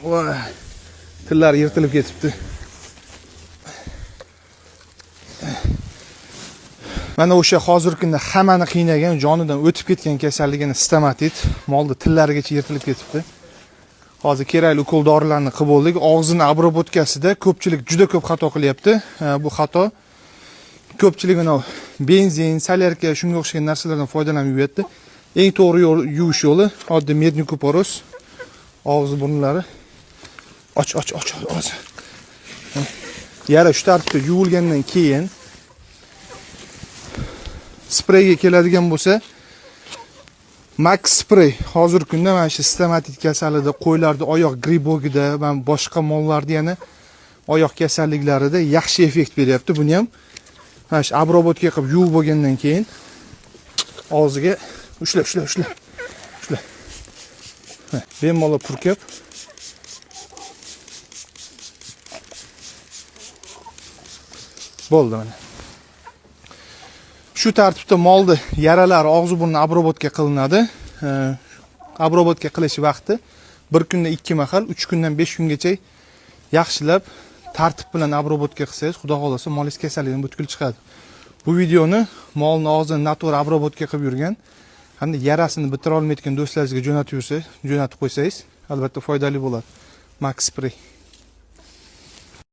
Voy. Tillari yirtilib ketibdi. Mana o'sha hozirgi kunda hammani qiynagan, jonidan o'tib ketgan kasalligini stomatit, molda tillarigacha yirtilib ketibdi. Hozir kerakli ukol dorilarni qilib bo'ldik. Og'zini obrobotkasida ko'pchilik juda ko'p xato qilyapti. Bu xato ko'pchilik mana benzin, solyarka, shunga o'xshagan narsalardan foydalanib yuribdi. Eng to'g'ri yuvish yo'li oddiy medni kuparos. Og'zi burnlari och. Yara shu tartibda yuvilgandan keyin spreyga keladigan bo'lsa, Max Spray hozirgi kunda mana shu stomatit kasalida, qo'ylarda oyoq gribogida va boshqa mollarda yana oyoq kasalliklarida yaxshi effekt beryapti. Buni ham mana shu obrobotka qilib yuvib bo'lgandan keyin og'ziga ushla. Bemalol purkab bo'ldi mana. Shu tartibda molni yaralari og'zi burni obrobotka qilinadi. Obrobotka qilish vaqti 1 kunda 2 mahal, 3 kundan 5 kungacha yaxshilab tartib bilan obrobotka qilsangiz, xudo xolasa molingiz kasallikdan butkul chiqadi. Bu videoni molni og'zini noto'g'ri obrobotka qilib yurgan hamda yarasini bitira olmayotgan do'stlaringizga jo'natib qo'ysangiz, albatta foydali bo'ladi. Max Spray